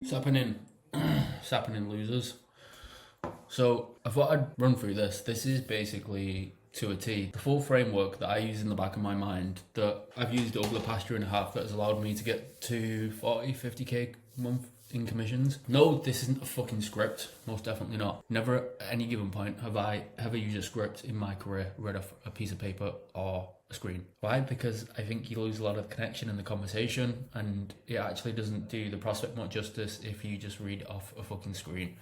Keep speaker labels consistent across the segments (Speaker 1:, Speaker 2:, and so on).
Speaker 1: What's happening? What's happening, losers? So I thought I'd run through this. This is basically to a T the full framework that I use in the back of my mind that I've used over the past year and a half that has allowed me to get to 40-50k a month in commissions. No, this isn't a fucking script. Most definitely not. Never at any given point have I ever used a script in my career, read off a piece of paper or a screen. Why? Because I think you lose a lot of connection in the conversation, and it actually doesn't do the prospect much justice if you just read off a fucking screen.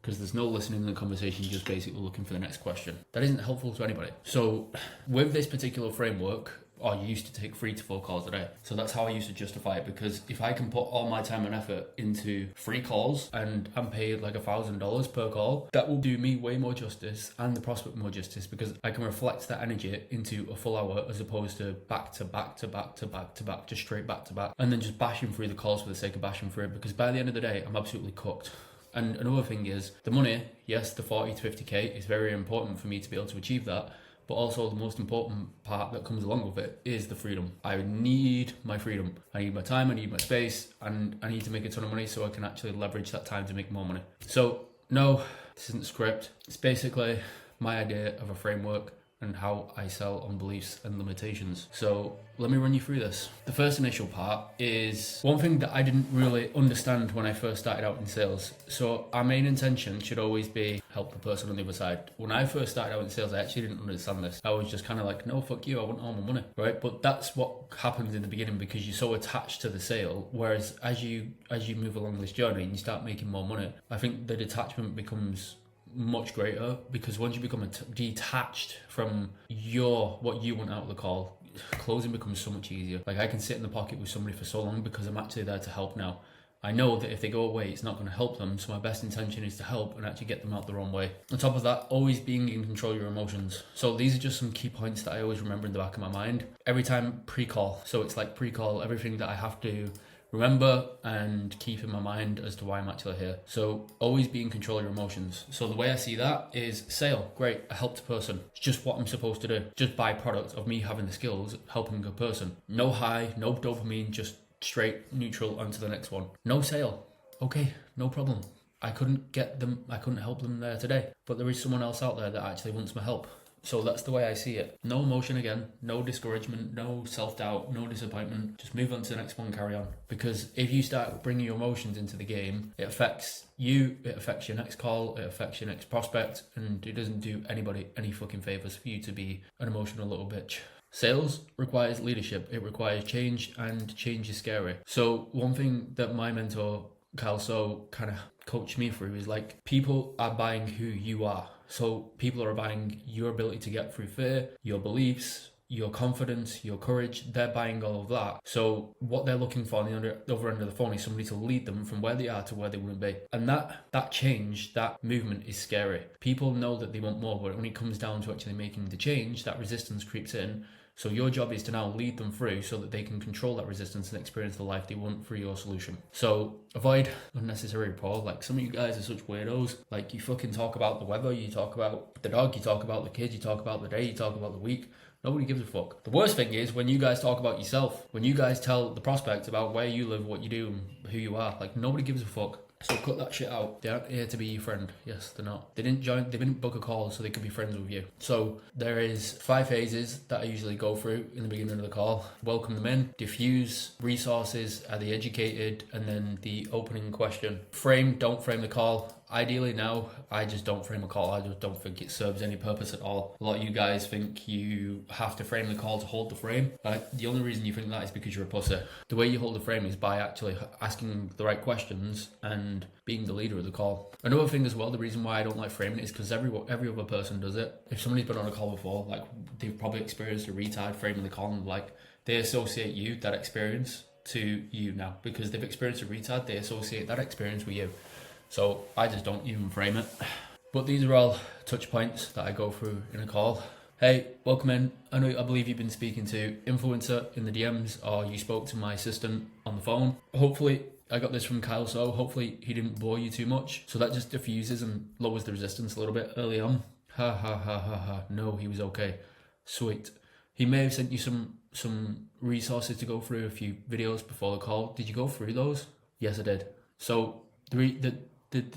Speaker 1: Because there's no listening in the conversation, you're just basically looking for the next question. That isn't helpful to anybody. So with this particular framework, I used to take 3 to 4 calls a day. So that's how I used to justify it, because if I can put all my time and effort into 3 calls and I'm paid like $1,000 per call, that will do me way more justice and the prospect more justice, because I can reflect that energy into a full hour as opposed to back to back to back to back to back, just straight back to back, and then just bashing through the calls for the sake of bashing through it, because by the end of the day, I'm absolutely cooked. And another thing is the money. Yes, the 40 to 50k is very important for me to be able to achieve that. But also the most important part that comes along with it is the freedom. I need my freedom. I need my time, I need my space, and I need to make a ton of money so I can actually leverage that time to make more money. So no, this isn't a script. It's basically my idea of a framework and how I sell on beliefs and limitations. So let me run you through this. The first initial part is one thing that I didn't really understand when I first started out in sales. So our main intention should always be help the person on the other side. When I first started out in sales, I actually didn't understand this. I was just kind of like, no, fuck you, I want all my money, right? But that's what happens in the beginning because you're so attached to the sale. Whereas as you move along this journey and you start making more money, I think the detachment becomes much greater, because once you become detached from what you want out of the call, closing becomes so much easier. Like I can sit in the pocket with somebody for so long because I'm actually there to help now. I know that if they go away, it's not going to help them, so my best intention is to help and actually get them out the wrong way. On top of that, always being in control of your emotions. So these are just some key points that I always remember in the back of my mind every time pre-call. So it's like pre-call, everything that I have to remember and keep in my mind as to why I'm actually here. So always be in control of your emotions. So the way I see that is sale, great, I helped a person. It's just what I'm supposed to do. Just byproduct of me having the skills, helping a person. No high, no dopamine, just straight neutral onto the next one. No sale. Okay, no problem. I couldn't help them there today, but there is someone else out there that actually wants my help. So that's the way I see it. No emotion again, no discouragement, no self-doubt, no disappointment. Just move on to the next one, carry on. Because if you start bringing your emotions into the game, it affects you, it affects your next call, it affects your next prospect, and it doesn't do anybody any fucking favors for you to be an emotional little bitch. Sales requires leadership, it requires change, and change is scary. So one thing that my mentor, Kyle So, kind of coached me through is like, people are buying who you are. So people are buying your ability to get through fear, your beliefs, your confidence, your courage. They're buying all of that. So what they're looking for on the other end of the phone is somebody to lead them from where they are to where they want to be. And that change, that movement is scary. People know that they want more, but when it comes down to actually making the change, that resistance creeps in. So your job is to now lead them through so that they can control that resistance and experience the life they want through your solution. So avoid unnecessary rapport. Like some of you guys are such weirdos. Like you fucking talk about the weather, you talk about the dog, you talk about the kids, you talk about the day, you talk about the week. Nobody gives a fuck. The worst thing is when you guys talk about yourself, when you guys tell the prospect about where you live, what you do, and who you are. Like nobody gives a fuck. So cut that shit out. They aren't here to be your friend. Yes, they're not. They didn't book a call so they could be friends with you. So there is 5 phases that I usually go through in the beginning of the call. Welcome them in, diffuse, resources, are they educated, and then the opening question. Don't frame the call. Ideally now, I just don't frame a call. I just don't think it serves any purpose at all. A lot of you guys think you have to frame the call to hold the frame. The only reason you think that is because you're a pussy. The way you hold the frame is by actually asking the right questions and being the leader of the call. Another thing as well, the reason why I don't like framing it is because every other person does it. If somebody's been on a call before, like they've probably experienced a retard framing the call, and like they associate you, that experience, to you now. Because they've experienced a retard, they associate that experience with you. So I just don't even frame it. But these are all touch points that I go through in a call. Hey, welcome in. I believe you've been speaking to influencer in the DMs, or you spoke to my assistant on the phone. Hopefully, I got this from Kyle, so hopefully he didn't bore you too much. So that just diffuses and lowers the resistance a little bit early on. Ha ha ha ha ha. No, he was okay. Sweet. He may have sent you some resources to go through, a few videos before the call. Did you go through those? Yes, I did. So the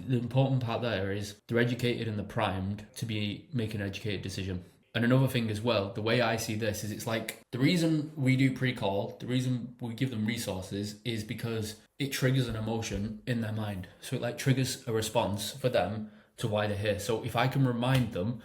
Speaker 1: important part there is they're educated and they're primed to be making an educated decision. And another thing as well, the way I see this is it's like the reason we do pre-call, the reason we give them resources is because it triggers an emotion in their mind. So it like triggers a response for them to why they're here. So if I can remind them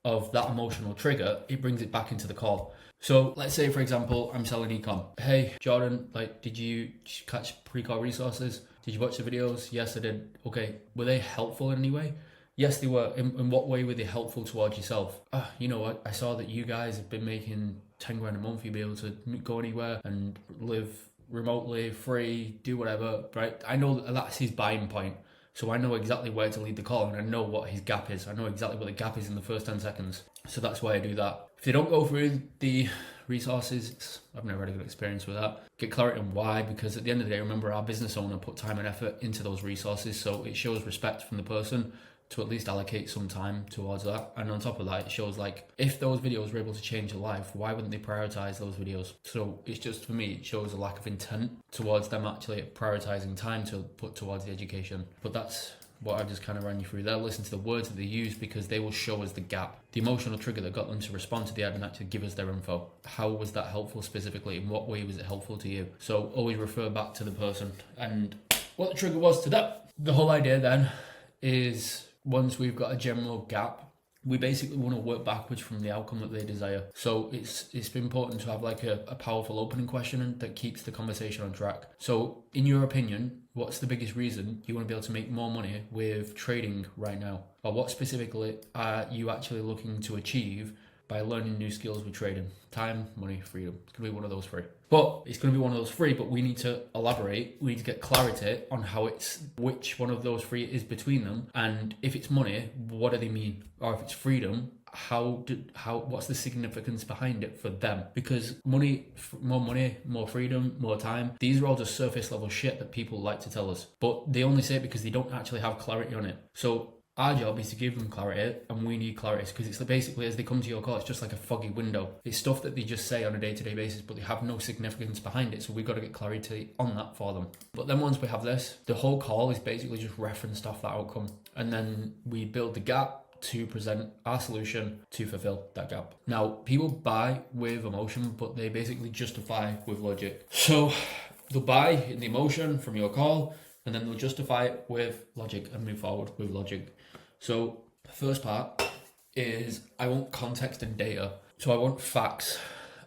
Speaker 1: of that emotional trigger, it brings it back into the call. So let's say, for example, I'm selling ecom. Hey, Jordan, like, did you catch pre-call resources? Did you watch the videos? Yes, I did. Okay, were they helpful in any way? Yes, they were. In what way were they helpful towards yourself? You know what? I saw that you guys have been making 10 grand a month. You'd be able to go anywhere and live remotely, free, do whatever, right? I know that's his buying point. So I know exactly where to lead the call and I know what his gap is. I know exactly what the gap is in the first 10 seconds. So that's why I do that. If they don't go through the resources, I've never had a good experience with that. Get clarity on why, because at the end of the day, remember our business owner put time and effort into those resources. So it shows respect from the person to at least allocate some time towards that. And on top of that, it shows like if those videos were able to change your life, why wouldn't they prioritize those videos? So it's just, for me, it shows a lack of intent towards them actually prioritizing time to put towards the education. But that's what I've just kind of ran you through there. Listen to the words that they use because they will show us the gap, the emotional trigger that got them to respond to the ad and actually give us their info. How was that helpful specifically? In what way was it helpful to you? So always refer back to the person and what the trigger was to them. The whole idea then is once we've got a general gap, we basically want to work backwards from the outcome that they desire. So it's important to have like a powerful opening question that keeps the conversation on track. So in your opinion, what's the biggest reason you want to be able to make more money with trading right now? Or what specifically are you actually looking to achieve by learning new skills with trading? Time, money, freedom. It's going to be one of those three. But it's going to be one of those three, but we need to elaborate. We need to get clarity on which one of those three is between them. And if it's money, what do they mean? Or if it's freedom, what's the significance behind it for them? Because more money, more freedom, more time, these are all just surface level shit that people like to tell us. But they only say it because they don't actually have clarity on it. So our job is to give them clarity, and we need clarity because it's basically as they come to your call, it's just like a foggy window. It's stuff that they just say on a day-to-day basis, but they have no significance behind it. So we've got to get clarity on that for them. But then once we have this, the whole call is basically just referenced off that outcome, and then we build the gap to present our solution to fulfill that gap. Now, people buy with emotion, but they basically justify with logic. So they'll buy in the emotion from your call, and then they'll justify it with logic and move forward with logic. So the first part is I want context and data. So I want facts.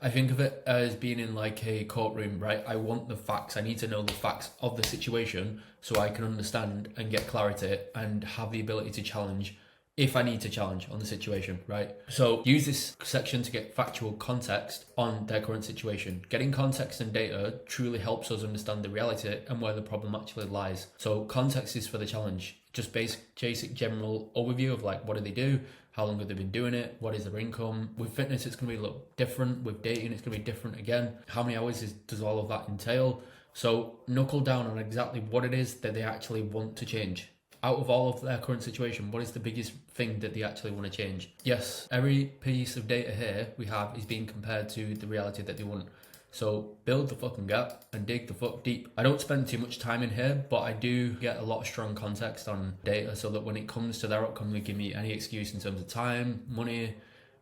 Speaker 1: I think of it as being in like a courtroom, right? I want the facts. I need to know the facts of the situation so I can understand and get clarity and have the ability to challenge if I need to challenge on the situation, right? So use this section to get factual context on their current situation. Getting context and data truly helps us understand the reality and where the problem actually lies. So context is for the challenge. Just basic general overview of like what do they do, how long have they been doing it, what is their income. With fitness, it's going to be a little different. With dating, it's going to be different again. How many hours does all of that entail? So knuckle down on exactly what it is that they actually want to change. Out of all of their current situation, what is the biggest thing that they actually want to change? Yes, every piece of data here we have is being compared to the reality that they want. So build the fucking gap and dig the fuck deep. I don't spend too much time in here, but I do get a lot of strong context on data so that when it comes to their outcome, they give me any excuse in terms of time, money,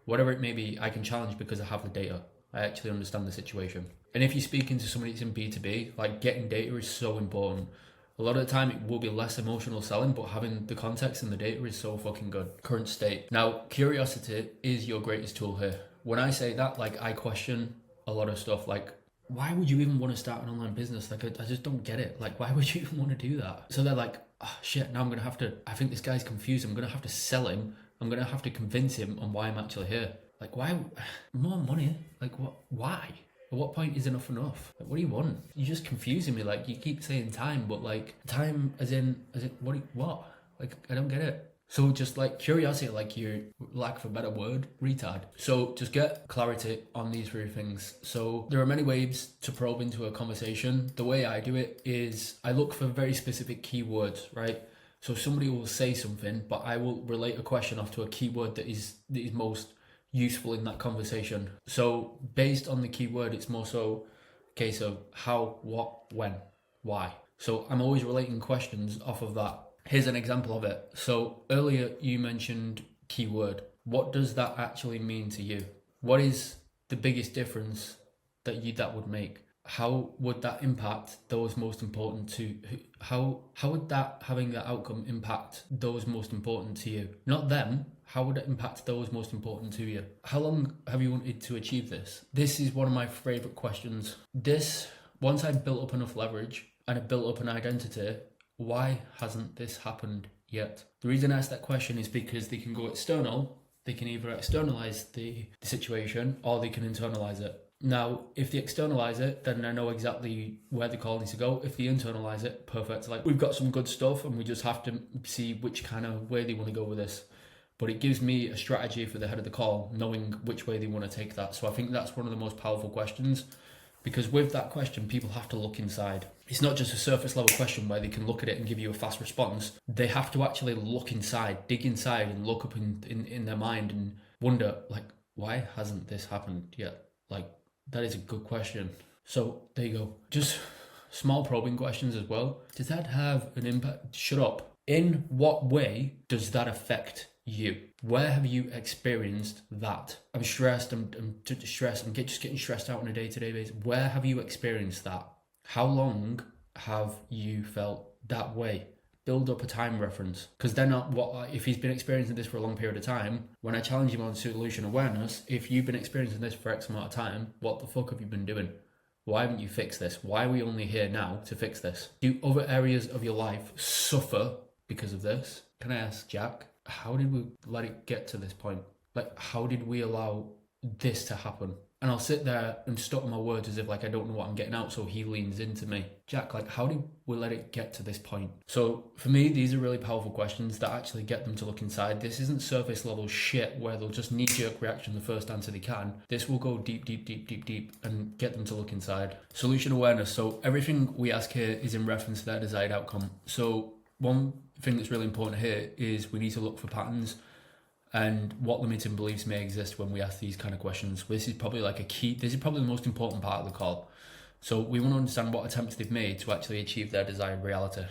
Speaker 1: whatever it may be, I can challenge because I have the data. I actually understand the situation. And if you're speaking to somebody that's in B2B, like getting data is so important. A lot of the time it will be less emotional selling, but having the context and the data is so fucking good. Current state. Now, curiosity is your greatest tool here. When I say that, like I question a lot of stuff like, why would you even want to start an online business? Like, I just don't get it. Like, why would you even want to do that? So they're like, oh shit, now I'm going to have to, I think this guy's confused. I'm going to have to sell him. I'm going to have to convince him on why I'm actually here. Like, why? More money? Like, what? Why? At what point is enough enough? Like, what do you want? You're just confusing me. Like, you keep saying time, but like time as in what? Like, I don't get it. So just like curiosity, like your lack of a better word, retard. So just get clarity on these three things. So there are many ways to probe into a conversation. The way I do it is I look for very specific keywords, right? So somebody will say something, but I will relate a question off to a keyword that is most useful in that conversation. So based on the keyword, it's more so a case of how, what, when, why. So I'm always relating questions off of that. Here's an example of it. So earlier you mentioned keyword. What does that actually mean to you? What is the biggest difference that would make? How would that impact those most important to how would that having that outcome impact those most important to you? Not them. How would it impact those most important to you? How long have you wanted to achieve this? This is one of my favorite questions. Once I built up enough leverage and I built up an identity, why hasn't this happened yet? The reason I ask that question is because they can go external. They can either externalize the situation or they can internalize it. Now, if they externalize it, then I know exactly where the call needs to go. If they internalize it, perfect. Like, we've got some good stuff and we just have to see which kind of way they want to go with this. But it gives me a strategy for the head of the call, knowing which way they want to take that. So I think that's one of the most powerful questions, because with that question, people have to look inside. It's not just a surface level question where they can look at it and give you a fast response. They have to actually look inside, dig inside and look up in their mind and wonder, like, why hasn't this happened yet? Like, that is a good question. So there you go. Just small probing questions as well. Does that have an impact? Shut up. In what way does that affect you? Where have you experienced that? I'm stressed. I'm stressed. I'm just getting stressed out on a day-to-day basis. Where have you experienced that? How long have you felt that way? Build up a time reference, because then if he's been experiencing this for a long period of time, when I challenge him on solution awareness, if you've been experiencing this for X amount of time, what the fuck have you been doing? Why haven't you fixed this? Why are we only here now to fix this? Do other areas of your life suffer because of this? Can I ask Jack, how did we let it get to this point? Like, how did we allow this to happen? And I'll sit there and stop my words as if like I don't know what I'm getting out, so he leans into me. Jack, like, how did we let it get to this point? So for me, these are really powerful questions that actually get them to look inside. This isn't surface level shit where they'll just knee-jerk reaction the first answer they can. This will go deep, deep, deep, deep, deep and get them to look inside. Solution awareness. So everything we ask here is in reference to their desired outcome. So one thing that's really important here is we need to look for patterns and what limiting beliefs may exist when we ask these kind of questions. This is probably the most important part of the call. So we want to understand what attempts they've made to actually achieve their desired reality.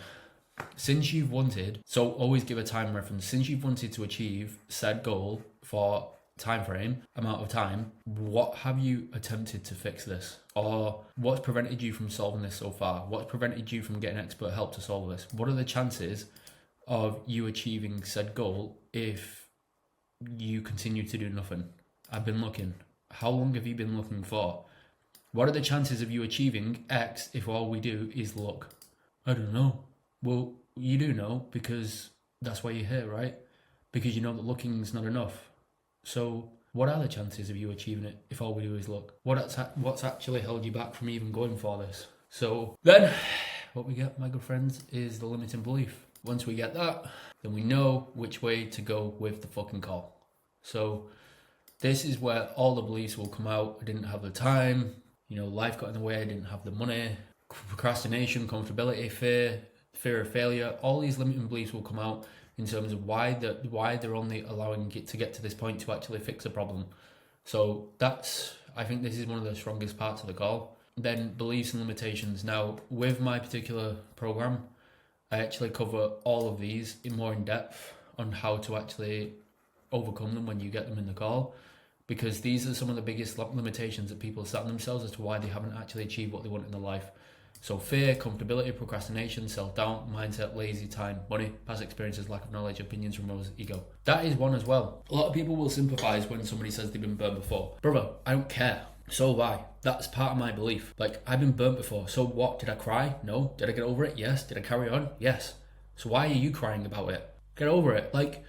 Speaker 1: So always give a time reference. Since you've wanted to achieve said goal for time frame, amount of time, what have you attempted to fix this? Or what's prevented you from solving this so far? What's prevented you from getting expert help to solve this? What are the chances of you achieving said goal if you continue to do nothing? I've been looking. How long have you been looking for? What are the chances of you achieving X if all we do is look? I don't know. Well, you do know, because that's why you're here, right? Because you know that looking is not enough. So what are the chances of you achieving it if all we do is look? What's actually held you back from even going for this? So then what we get, my good friends, is the limiting belief. Once we get that, then we know which way to go with the fucking call. So this is where all the beliefs will come out. I didn't have the time, life got in the way, I didn't have the money, procrastination, comfortability, fear of failure. All these limiting beliefs will come out in terms of why they're only allowing it to get to this point to actually fix a problem. So I think this is one of the strongest parts of the call. Then beliefs and limitations. Now, with my particular program, I actually cover all of these more in depth on how to actually overcome them when you get them in the call, because these are some of the biggest limitations that people set on themselves as to why they haven't actually achieved what they want in their life. So fear, comfortability, procrastination, self-doubt, mindset, lazy time, money, past experiences, lack of knowledge, opinions from others, ego. That is one as well. A lot of people will sympathize when somebody says they've been burned before. Brother, I don't care. So have I. That's part of my belief. Like, I've been burnt before. So what? Did I cry? No. Did I get over it? Yes. Did I carry on? Yes. So why are you crying about it? Get over it. Like,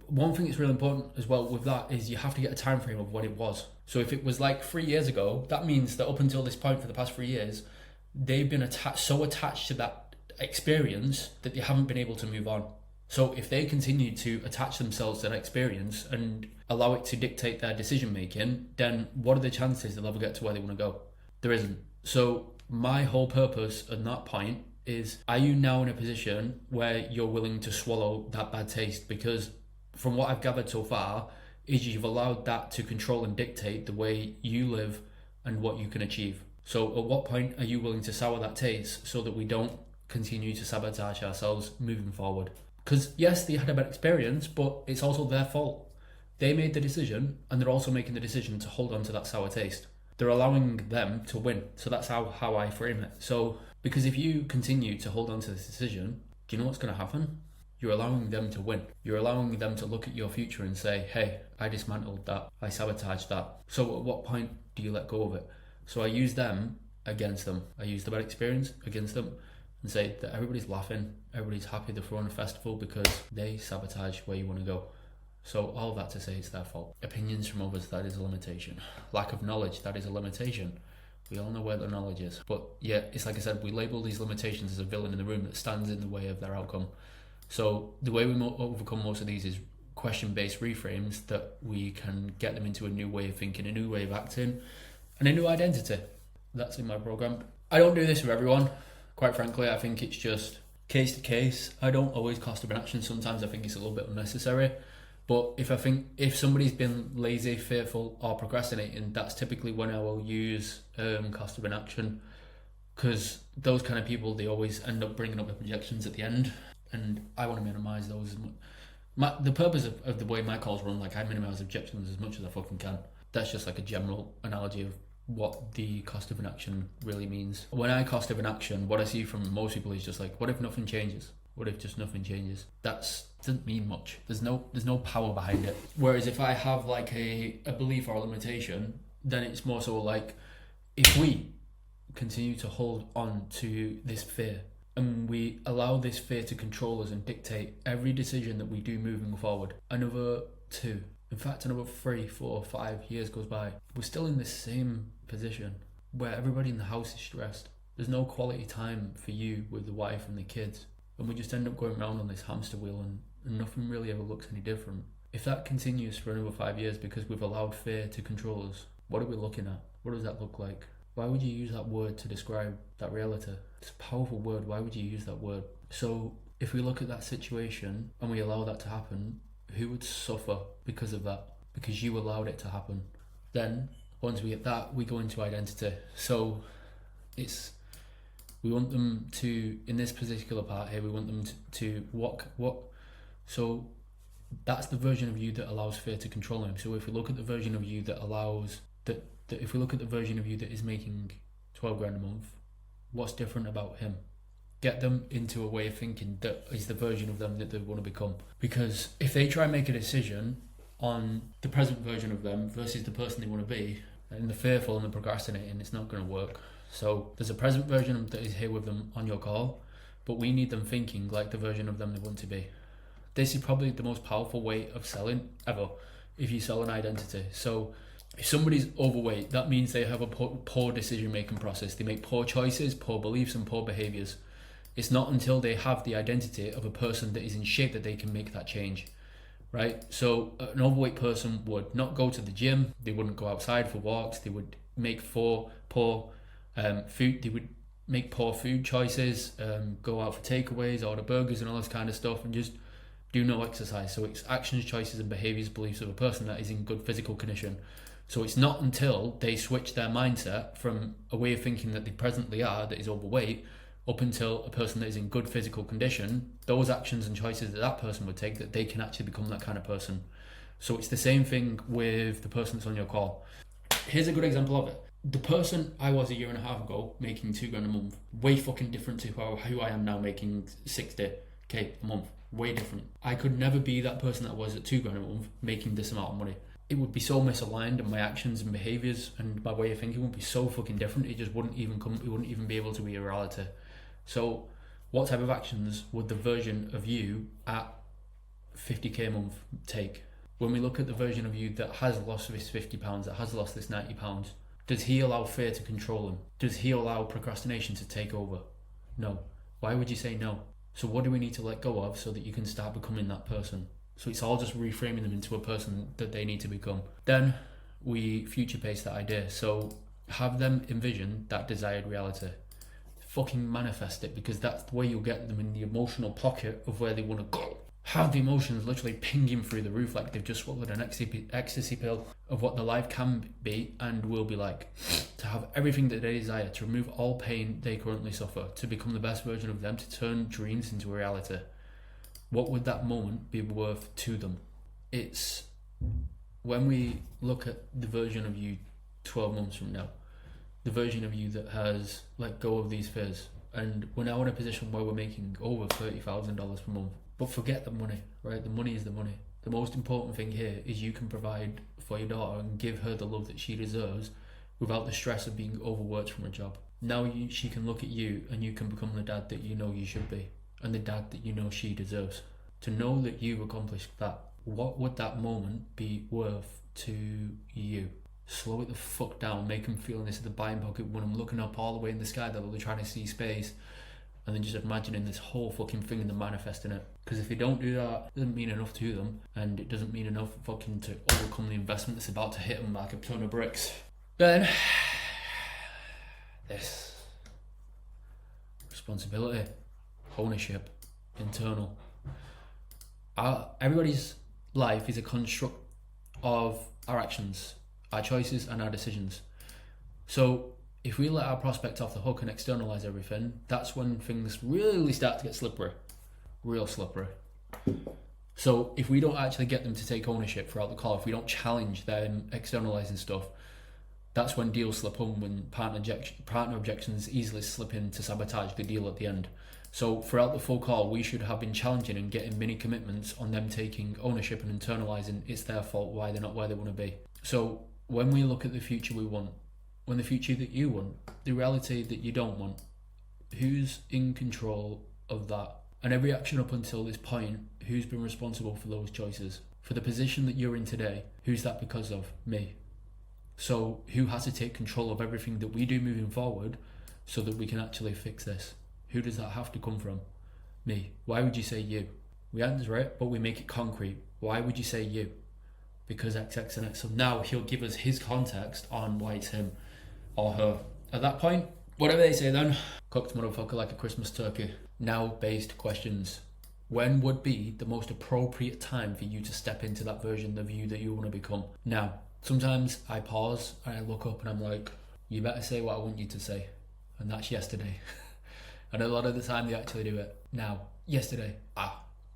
Speaker 1: one thing that's really important as well with that is you have to get a time frame of when it was. So if it was like 3 years ago, that means that up until this point for the past 3 years, they've been so attached to that experience that they haven't been able to move on. So if they continue to attach themselves to that experience and allow it to dictate their decision making, then what are the chances they'll ever get to where they want to go? There isn't. So my whole purpose at that point is, are you now in a position where you're willing to swallow that bad taste? Because from what I've gathered so far is you've allowed that to control and dictate the way you live and what you can achieve. So at what point are you willing to sour that taste so that we don't continue to sabotage ourselves moving forward? Because yes, they had a bad experience, but it's also their fault. They made the decision, and they're also making the decision to hold on to that sour taste. They're allowing them to win. So that's how I frame it. So, because if you continue to hold on to this decision, do you know what's going to happen? You're allowing them to win. You're allowing them to look at your future and say, hey, I dismantled that. I sabotaged that. So at what point do you let go of it? So I use them against them. I use the bad experience against them and say that everybody's laughing, everybody's happy they're throwing a festival because they sabotage where you want to go. So all that to say it's their fault. Opinions from others, that is a limitation. Lack of knowledge, that is a limitation. We all know where the knowledge is. But yeah, it's like I said, we label these limitations as a villain in the room that stands in the way of their outcome. So the way we overcome most of these is question-based reframes that we can get them into a new way of thinking, a new way of acting, and a new identity. That's in my program. I don't do this for everyone. Quite frankly, I think it's just case to case. I don't always cost of inaction. Sometimes I think it's a little bit unnecessary. But if somebody's been lazy, fearful, or procrastinating, that's typically when I will use cost of inaction, because those kind of people, they always end up bringing up the projections at the end, and I want to minimise those. The purpose of the way my calls run, like I minimise objections as much as I fucking can. That's just like a general analogy of what the cost of inaction really means. When I cost of inaction, what I see from most people is just like, what if nothing changes? What if just nothing changes? That doesn't mean much. There's no power behind it. Whereas if I have like a belief or a limitation, then it's more so like, if we continue to hold on to this fear and we allow this fear to control us and dictate every decision that we do moving forward, another 2, in fact another 3, 4, 5 years goes by, we're still in the same position where everybody in the house is stressed. There's no quality time for you with the wife and the kids, and we just end up going around on this hamster wheel and nothing really ever looks any different. If that continues for another 5 years because we've allowed fear to control us, what are we looking at? What does that look like? Why would you use that word to describe that reality? It's a powerful word. Why would you use that word? So if we look at that situation and we allow that to happen, who would suffer because of that? Because you allowed it to happen. Then once we get that, we go into identity. So we want them to, in this particular part here, we want them to what so that's the version of you that allows fear to control him. So if we look at the version of you that allows that if we look at the version of you that is making 12 grand a month, what's different about him? Get them into a way of thinking that is the version of them that they want to become. Because if they try and make a decision on the present version of them versus the person they want to be, and they're fearful and they're procrastinating, it's not going to work. So there's a present version that is here with them on your call, but we need them thinking like the version of them they want to be. This is probably the most powerful way of selling ever, if you sell an identity. So if somebody's overweight, that means they have a poor decision-making process. They make poor choices, poor beliefs, and poor behaviours. It's not until they have the identity of a person that is in shape that they can make that change, right? So an overweight person would not go to the gym. They wouldn't go outside for walks. They would make poor food. They would make poor food choices, go out for takeaways, order burgers and all this kind of stuff, and just do no exercise. So it's actions, choices, and behaviours, beliefs of a person that is in good physical condition. So it's not until they switch their mindset from a way of thinking that they presently are, that is overweight, up until a person that is in good physical condition, those actions and choices that that person would take, that they can actually become that kind of person. So it's the same thing with the person that's on your call. Here's a good example of it. The person I was a year and a half ago making 2 grand a month, way fucking different to who I am now making 60k a month. Way different. I could never be that person that was at 2 grand a month making this amount of money. It would be so misaligned, and my actions and behaviours and my way of thinking would be so fucking different. It just wouldn't even come. It wouldn't even be able to be a reality. So what type of actions would the version of you at 50k a month take? When we look at the version of you that has lost this £50, that has lost this £90, does he allow fear to control him? Does he allow procrastination to take over? No. Why would you say no? So what do we need to let go of so that you can start becoming that person? So it's all just reframing them into a person that they need to become. Then we future pace that idea. So have them envision that desired reality. Fucking manifest it, because that's the way you'll get them in the emotional pocket of where they want to go. have the emotions literally pinging through the roof like they've just swallowed an ecstasy pill of what their life can be and will be like. To have everything that they desire, to remove all pain they currently suffer, to become the best version of them, to turn dreams into reality. What would that moment be worth to them? It's when we look at the version of you 12 months from now, the version of you that has let go of these fears, and we're now in a position where we're making over $30,000 per month. But forget the money, right? The money is the money. The most important thing here is you can provide for your daughter and give her the love that she deserves without the stress of being overworked from a job. Now she can look at you and you can become the dad that you know you should be and the dad that you know she deserves. To know that you've accomplished that, what would that moment be worth to you? Slow it the fuck down, make them feel this is the buying pocket when I'm looking up all the way in the sky that they're trying to see space, and then just imagining this whole fucking thing and then manifesting it. Because if they don't do that, it doesn't mean enough to them, and it doesn't mean enough fucking to overcome the investment that's about to hit them like a ton of bricks. Then, this responsibility, ownership, internal. Everybody's life is a construct of our actions, our choices and our decisions. So if we let our prospect off the hook and externalize everything, that's when things really start to get slippery, real slippery. So if we don't actually get them to take ownership throughout the call, if we don't challenge them externalizing stuff, that's when deals slip home, when partner objections easily slip in to sabotage the deal at the end. So throughout the full call, we should have been challenging and getting mini commitments on them taking ownership and internalizing it's their fault why they're not where they want to be. So when we look at the future we want, when the future that you want, the reality that you don't want, who's in control of that? And every action up until this point, who's been responsible for those choices? For the position that you're in today, who's that because of? Me. So who has to take control of everything that we do moving forward so that we can actually fix this? Who does that have to come from? Me. Why would you say you? We answer it, but we make it concrete. Why would you say you? Because X, X, and X. So now he'll give us his context on why it's him or her. At that point, whatever they say then, cooked motherfucker like a Christmas turkey. Now based questions. When would be the most appropriate time for you to step into that version of you that you want to become? Now, sometimes I pause and I look up and I'm like, you better say what I want you to say. And that's yesterday. And a lot of the time they actually do it. Now, yesterday,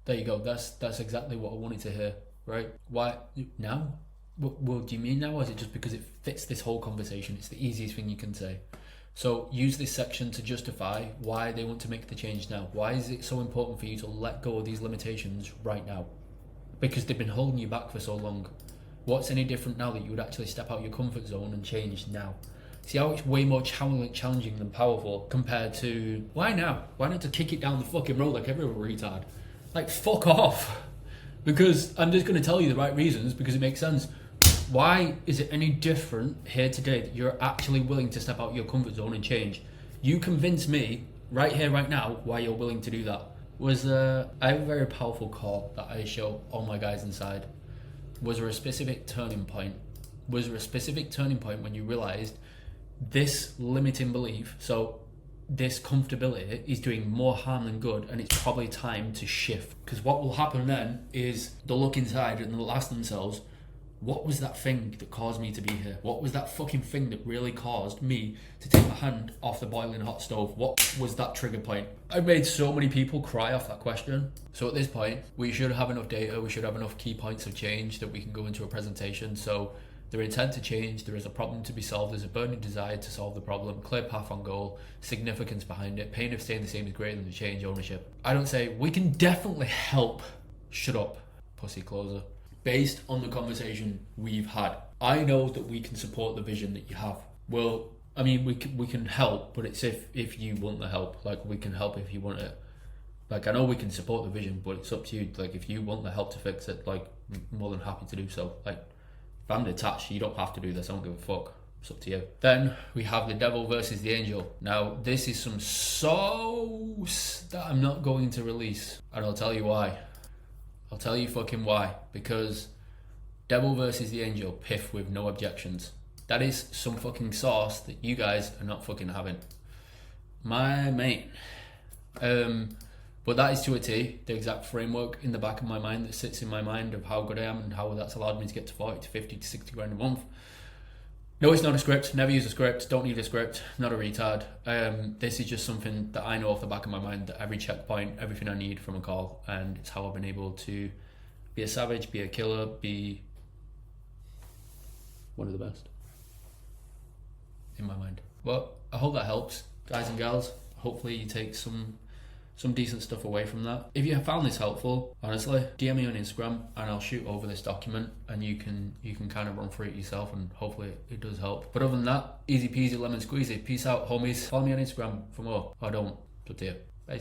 Speaker 1: there you go. That's exactly what I wanted to hear, right? Why now? Well, do you mean now, or is it just because it fits this whole conversation? It's the easiest thing you can say. So use this section to justify why they want to make the change now. Why is it so important for you to let go of these limitations right now? Because they've been holding you back for so long. What's any different now that you would actually step out your comfort zone and change now? See how it's way more challenging than powerful compared to, why now? Why not to kick it down the fucking road like every other retard? Like, fuck off. Because I'm just going to tell you the right reasons because it makes sense. Why is it any different here today that you're actually willing to step out your comfort zone and change? You convince me right here, right now, why you're willing to do that. I have a very powerful call that I show all my guys inside. Was there a specific turning point? Was there a specific turning point when you realized this limiting belief, so this comfortability is doing more harm than good, and it's probably time to shift? Because what will happen then is they'll look inside and they'll ask themselves, what was that thing that caused me to be here? What was that fucking thing that really caused me to take my hand off the boiling hot stove? What was that trigger point? I've made so many people cry off that question. So at this point, we should have enough data, we should have enough key points of change that we can go into a presentation. So their intent to change, there is a problem to be solved, there's a burning desire to solve the problem, clear path on goal, significance behind it, pain of staying the same is greater than the change, ownership. I don't say, we can definitely help. Shut up, pussy closer. Based on the conversation we've had, I know that we can support the vision that you have. Well, I mean, we can help, but it's if you want the help. Like, we can help if you want it. Like, I know we can support the vision, but it's up to you. Like, if you want the help to fix it, like, I'm more than happy to do so. Like, if I'm detached, you don't have to do this. I don't give a fuck. It's up to you. Then we have the devil versus the angel. Now, this is some sauce that I'm not going to release, and I'll tell you why. I'll tell you fucking why. Because devil versus the angel, piff with no objections. That is some fucking sauce that you guys are not fucking having. My mate, But that is to a T, the exact framework in the back of my mind that sits in my mind of how good I am and how that's allowed me to get to 40 to 50 to 60 grand a month. No, it's not a script. Never use a script. Don't need a script. Not a retard. This is just something that I know off the back of my mind, that every checkpoint, everything I need from a call, and it's how I've been able to be a savage, be a killer, be one of the best in my mind. Well, I hope that helps, guys and gals. Hopefully you take some decent stuff away from that. If you have found this helpful, honestly, DM me on Instagram and I'll shoot over this document and you can kind of run through it yourself, and hopefully it does help. But other than that, easy peasy lemon squeezy. Peace out, homies. Follow me on Instagram for more. Or don't. It's up to you. Bye.